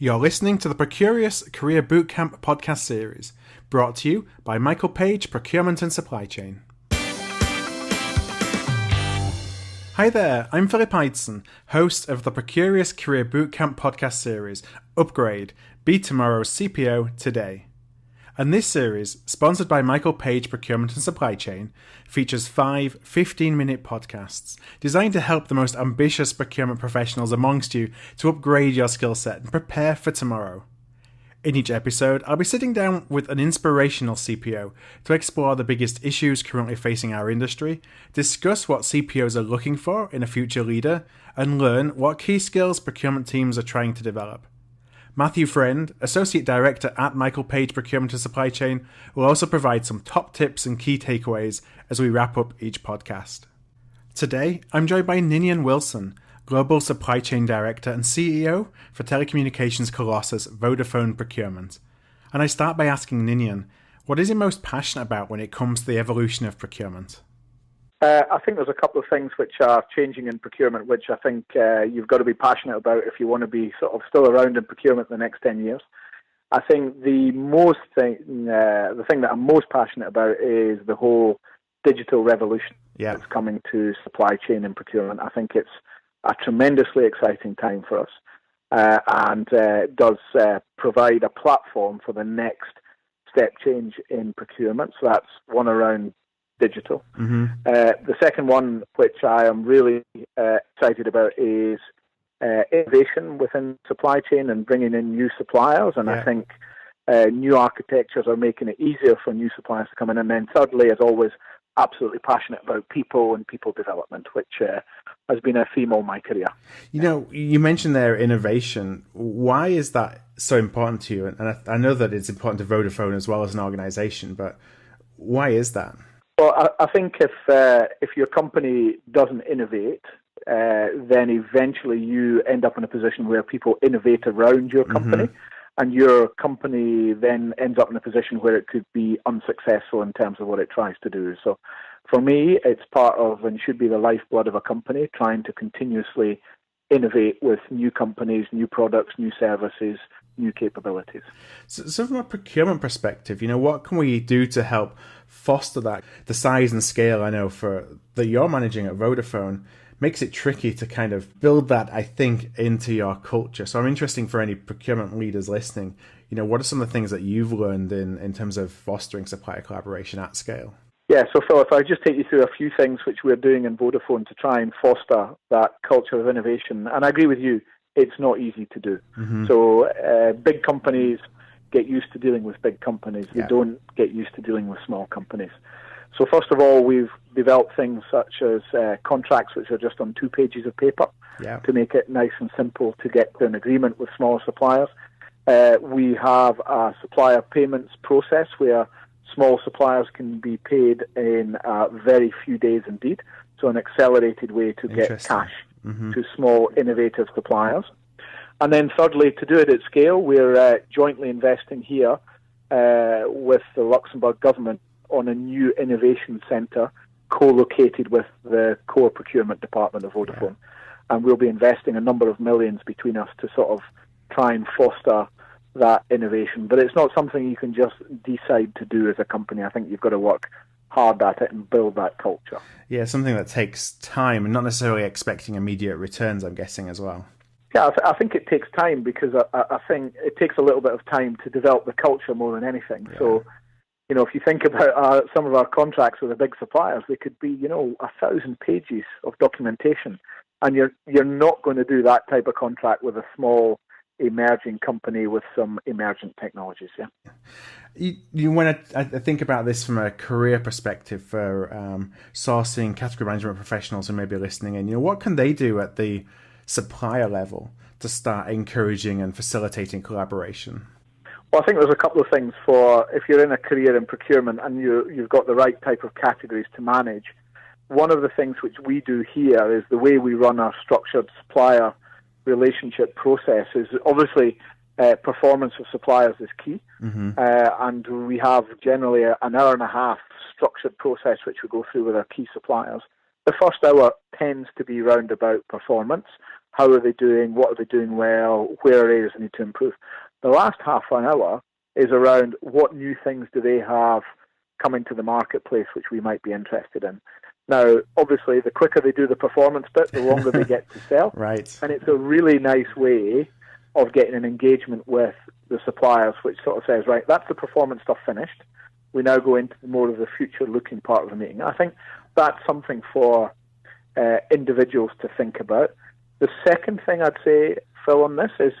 You're listening to the Procurious Career Bootcamp podcast series, brought to you by Michael Page, Procurement and Supply Chain. Hi there, I'm Philip Eidson, host of the Procurious Career Bootcamp podcast series, Upgrade, Be Tomorrow's CPO Today. And this series, sponsored by Michael Page Procurement and Supply Chain, features 5 15-minute podcasts designed to help the most ambitious procurement professionals amongst you to upgrade your skill set and prepare for tomorrow. In each episode, I'll be sitting down with an inspirational CPO to explore the biggest issues currently facing our industry, discuss what CPOs are looking for in a future leader, and learn what key skills procurement teams are trying to develop. Matthew Friend, Associate Director at Michael Page Procurement and Supply Chain, will also provide some top tips and key takeaways as we wrap up each podcast. Today, I'm joined by Ninian Wilson, Global Supply Chain Director and CEO for telecommunications colossus Vodafone Procurement. And I start by asking Ninian, what is he most passionate about when it comes to the evolution of procurement? I think there's a couple of things which are changing in procurement, which I think you've got to be passionate about if you want to be sort of still around in procurement in the next 10 years. I think the thing that I'm most passionate about is the whole digital revolution that's coming to supply chain and procurement. I think it's a tremendously exciting time for us, and does provide a platform for the next step change in procurement. So that's one around digital. Mm-hmm. The second one, which I am really excited about, is innovation within supply chain and bringing in new suppliers. And I think new architectures are making it easier for new suppliers to come in. And then thirdly, as always, absolutely passionate about people and people development, which has been a theme all my career. You know, you mentioned there innovation. Why is that so important to you? And I know that it's important to Vodafone as well as an organization, but why is that? Well, I think if your company doesn't innovate, then eventually you end up in a position where people innovate around your company, and your company then ends up in a position where it could be unsuccessful in terms of what it tries to do. So for me, it's part of and should be the lifeblood of a company, trying to continuously innovate with new companies, new products, new services, new capabilities. So from a procurement perspective, you know, what can we do to help foster that? The size and scale I know that you're managing at Vodafone makes it tricky to kind of build that, I think, into your culture. So I'm interested for any procurement leaders listening, you know, what are some of the things that you've learned in terms of fostering supplier collaboration at scale? Yeah, so Phil, if I just take you through a few things which we're doing in Vodafone to try and foster that culture of innovation, and I agree with you, it's not easy to do. Mm-hmm. So big companies get used to dealing with big companies. They don't get used to dealing with small companies. So first of all, we've developed things such as contracts which are just on 2 pages of paper to make it nice and simple to get to an agreement with smaller suppliers. We have a supplier payments process where small suppliers can be paid in very few days indeed. So an accelerated way to get cash to small, innovative suppliers. And then thirdly, to do it at scale, we're jointly investing here with the Luxembourg government on a new innovation centre co-located with the core procurement department of Vodafone. And we'll be investing a number of millions between us to sort of try and foster that innovation. But it's not something you can just decide to do as a company. I think you've got to work hard at it and build that culture. Yeah, something that takes time and not necessarily expecting immediate returns, I'm guessing, as well. Yeah, I think it takes time because I think it takes a little bit of time to develop the culture more than anything. Yeah. So, you know, if you think about some of our contracts with the big suppliers, they could be, 1,000 pages of documentation. And you're not going to do that type of contract with a small emerging company with some emergent technologies. You when I think about this from a career perspective for sourcing category management professionals who may be listening in, what can they do at the supplier level to start encouraging and facilitating collaboration? Well, I think there's a couple of things for if you're in a career in procurement and you've got the right type of categories to manage. One of the things which we do here is the way we run our structured supplier relationship process is obviously performance of suppliers is key, and we have generally an hour and a half structured process which we go through with our key suppliers. The first hour tends to be round about performance, how are they doing, what are they doing well, where are areas they need to improve. The last half an hour is around what new things do they have coming to the marketplace which we might be interested in. Now, obviously, the quicker they do the performance bit, the longer they get to sell. Right. And it's a really nice way of getting an engagement with the suppliers, which sort of says, right, that's the performance stuff finished. We now go into more of the future-looking part of the meeting. I think that's something for individuals to think about. The second thing I'd say, Phil, on this is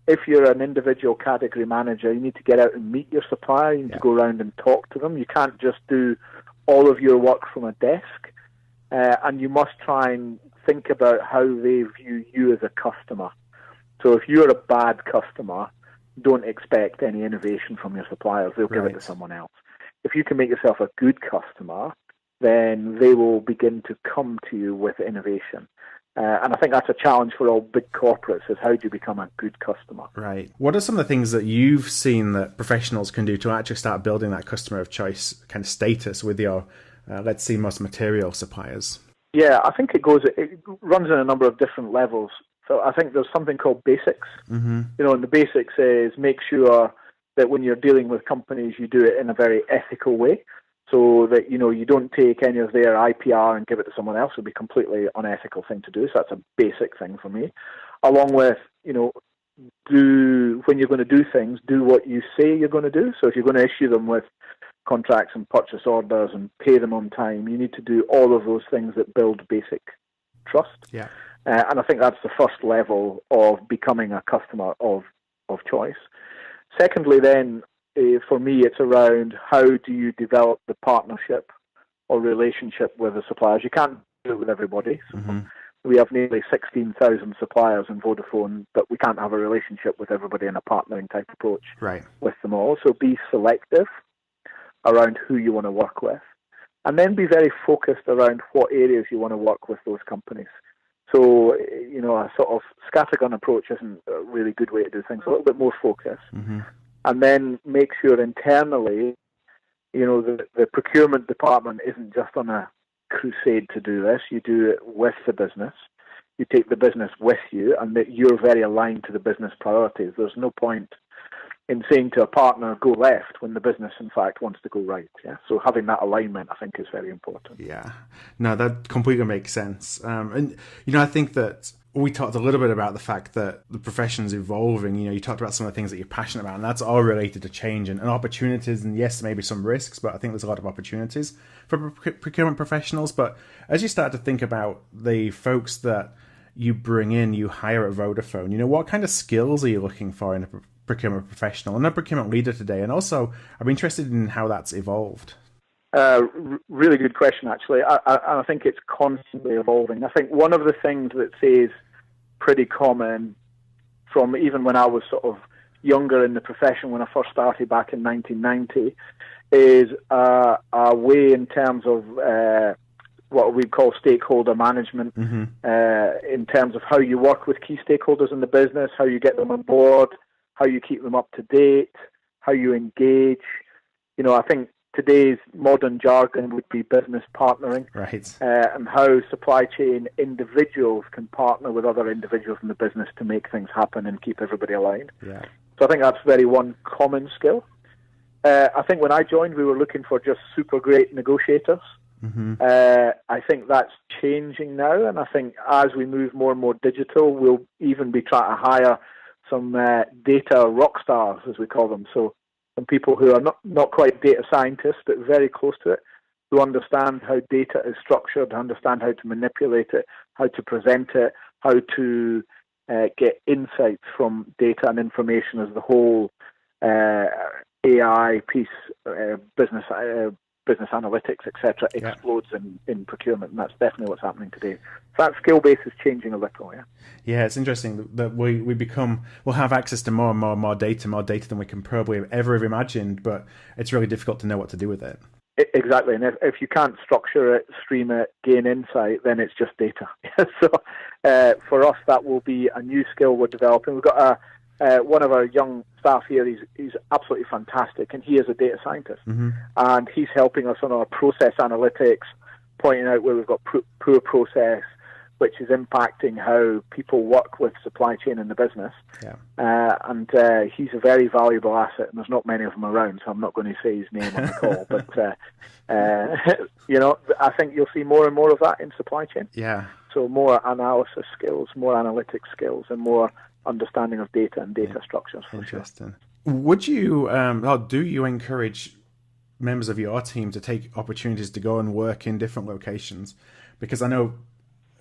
if you're an individual category manager, you need to get out and meet your supplier. You need to go around and talk to them. You can't just do all of your work from a desk. And you must try and think about how they view you as a customer. So if you're a bad customer, don't expect any innovation from your suppliers. They'll give it to someone else. If you can make yourself a good customer, then they will begin to come to you with innovation. And I think that's a challenge for all big corporates, is how do you become a good customer? Right. What are some of the things that you've seen that professionals can do to actually start building that customer of choice kind of status with your, let's see, most material suppliers? Yeah, I think it runs in a number of different levels. So I think there's something called basics. And the basics is make sure that when you're dealing with companies, you do it in a very ethical way. So that, you don't take any of their IPR and give it to someone else. It would be a completely unethical thing to do. So that's a basic thing for me. Along with, when you're going to do things, do what you say you're going to do. So if you're going to issue them with contracts and purchase orders and pay them on time, you need to do all of those things that build basic trust. Yeah. And I think that's the first level of becoming a customer of choice. Secondly, then, for me, it's around how do you develop the partnership or relationship with the suppliers. You can't do it with everybody. So we have nearly 16,000 suppliers in Vodafone, but we can't have a relationship with everybody in a partnering type approach with them all. So be selective around who you want to work with, and then be very focused around what areas you want to work with those companies. So, a sort of scattergun approach isn't a really good way to do things. A little bit more focus. And then make sure internally, the procurement department isn't just on a crusade to do this. You do it with the business. You take the business with you, and that you're very aligned to the business priorities. There's no point in saying to a partner, go left, when the business, in fact, wants to go right. Yeah. So having that alignment, I think, is very important. Yeah. No, that completely makes sense. And, I think that we talked a little bit about the fact that the profession's evolving. You talked about some of the things that you're passionate about, and that's all related to change and opportunities. And yes, maybe some risks, but I think there's a lot of opportunities for procurement professionals. But as you start to think about the folks that you bring in, you hire at Vodafone, what kind of skills are you looking for in a procurement professional and a procurement leader today? And also, I'm interested in how that's evolved. Really good question, actually. I think it's constantly evolving. I think one of the things that stays pretty common from even when I was sort of younger in the profession, when I first started back in 1990, is a way in terms of what we call stakeholder management, in terms of how you work with key stakeholders in the business, how you get them on board, how you keep them up to date, how you engage. I think today's modern jargon would be business partnering, and how supply chain individuals can partner with other individuals in the business to make things happen and keep everybody aligned. Yeah. So I think that's very one common skill. I think when I joined, we were looking for just super great negotiators. I think that's changing now, and I think as we move more and more digital, we'll even be trying to hire some data rock stars, as we call them. So some people who are not quite data scientists, but very close to it, who understand how data is structured, understand how to manipulate it, how to present it, how to get insights from data and information as the whole AI piece, business analytics, etc., explodes in procurement, and that's definitely what's happening today. So that skill base is changing a little, Yeah, it's interesting that we'll have access to more and more data than we can probably ever have imagined, but it's really difficult to know what to do with it. Exactly, and if you can't structure it, stream it, gain insight, then it's just data. So for us, that will be a new skill we're developing. We've got one of our young staff here. He's absolutely fantastic, and he is a data scientist, and he's helping us on our process analytics, pointing out where we've got poor process, which is impacting how people work with supply chain in the business. Yeah. And he's a very valuable asset, and there's not many of them around, so I'm not going to say his name on the call. But, I think you'll see more and more of that in supply chain. Yeah. So more analysis skills, more analytics skills, and more understanding of data and data structures. Interesting. Sure. Would you, or do you encourage members of your team to take opportunities to go and work in different locations? Because I know,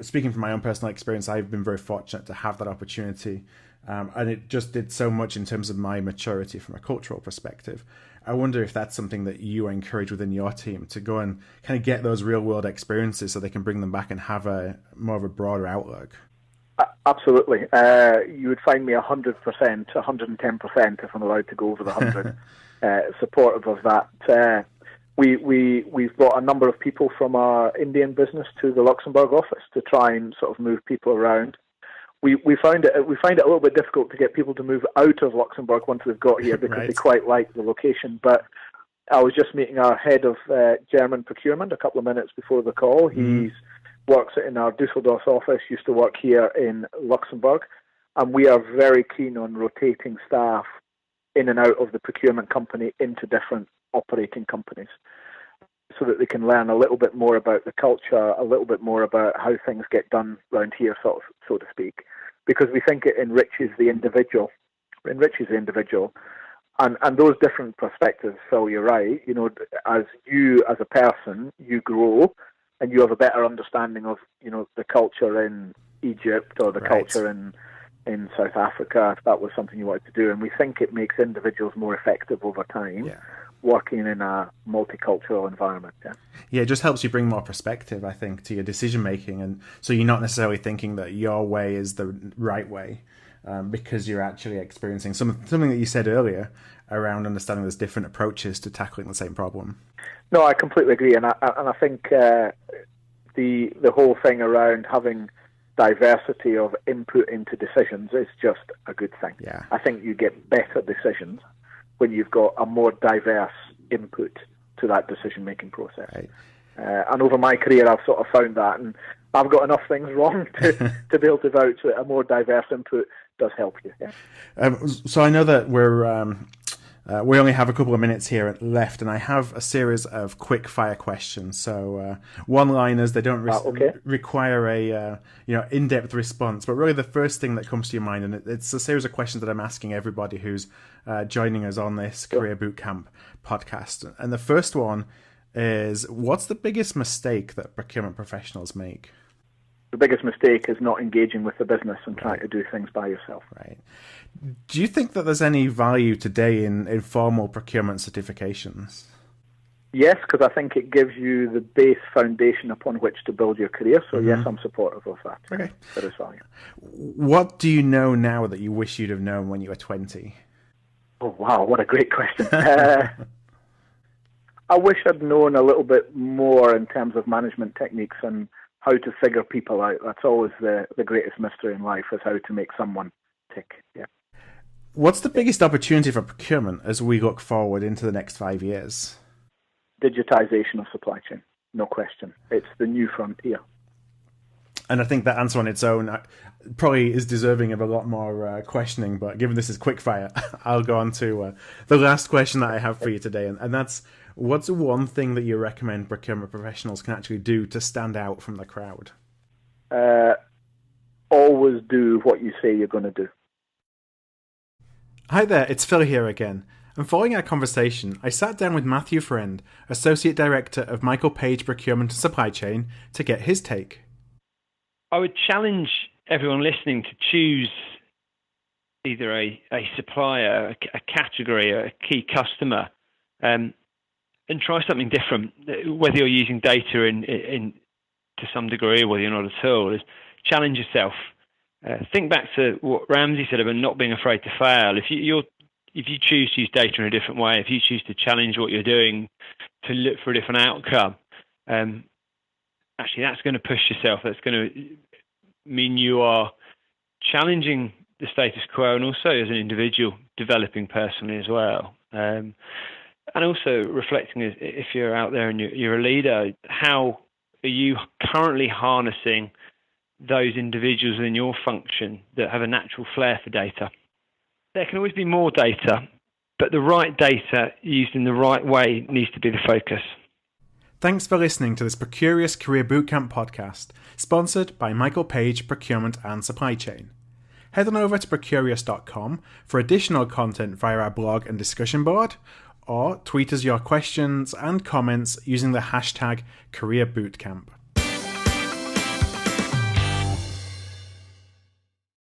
speaking from my own personal experience, I've been very fortunate to have that opportunity. And it just did so much in terms of my maturity from a cultural perspective. I wonder if that's something that you encourage within your team, to go and kind of get those real world experiences so they can bring them back and have a more of a broader outlook. Absolutely. You would find me 100%, 110%, if I'm allowed to go over the 100, supportive of that. We've brought a number of people from our Indian business to the Luxembourg office to try and sort of move people around. We find it a little bit difficult to get people to move out of Luxembourg once they've got here, because they quite like the location. But I was just meeting our head of German procurement a couple of minutes before the call. He works in our Düsseldorf office, used to work here in Luxembourg, and we are very keen on rotating staff in and out of the procurement company into different operating companies, so that they can learn a little bit more about the culture, a little bit more about how things get done around here, so to speak, because we think it enriches the individual. And those different perspectives, Phil, you're right. As a person, you grow and you have a better understanding of, the culture in Egypt or the culture in South Africa, if that was something you wanted to do. And we think it makes individuals more effective over time, working in a multicultural environment. Yeah, it just helps you bring more perspective, I think, to your decision making, and so you're not necessarily thinking that your way is the right way, because you're actually experiencing something that you said earlier around understanding there's different approaches to tackling the same problem. No, I completely agree, and I think the whole thing around having diversity of input into decisions is just a good thing. Yeah. I think you get better decisions when you've got a more diverse input to that decision-making process. Right. And over my career, I've sort of found that, and I've got enough things wrong to be able to vouch that a more diverse input does help you. Yeah. So I know that we only have a couple of minutes here left, and I have a series of quick-fire questions. So one-liners, they don't require a in-depth response, but really the first thing that comes to your mind, and it's a series of questions that I'm asking everybody who's joining us on this Career Bootcamp podcast. And the first one is, what's the biggest mistake that procurement professionals make? The biggest mistake is not engaging with the business and trying to do things by yourself. Right. Do you think that there's any value today in formal procurement certifications? Yes, because I think it gives you the base foundation upon which to build your career. So yes, I'm supportive of that. Okay. There is value. What do you know now that you wish you'd have known when you were 20? Oh, wow, what a great question. I wish I'd known a little bit more in terms of management techniques and how to figure people out. That's always the greatest mystery in life, is how to make someone tick. Yeah. What's the biggest opportunity for procurement as we look forward into the next 5 years? Digitization of supply chain, no question. It's the new frontier. And I think that answer on its own probably is deserving of a lot more questioning, but given this is quickfire, I'll go on to the last question that I have for you today, and that's, what's one thing that you recommend procurement professionals can actually do to stand out from the crowd? Always do what you say you're going to do. Hi there, it's Phil here again. And following our conversation, I sat down with Matthew Friend, Associate Director of Michael Page Procurement and Supply Chain, to get his take. I would challenge everyone listening to choose either a supplier, a category, a key customer, and try something different. Whether you're using data in to some degree or whether you're not at all, is challenge yourself. Think back to what Ramsey said about not being afraid to fail. If you choose to use data in a different way, if you choose to challenge what you're doing to look for a different outcome, actually that's going to push yourself. That's going to mean you are challenging the status quo, and also as an individual developing personally as well. And also reflecting, if you're out there and you're a leader, how are you currently harnessing those individuals in your function that have a natural flair for data. There can always be more data, but the right data used in the right way needs to be the focus. Thanks for listening to this Procurious Career Bootcamp podcast, sponsored by Michael Page Procurement and Supply Chain. Head on over to Procurious.com for additional content via our blog and discussion board, or tweet us your questions and comments using the hashtag CareerBootcamp.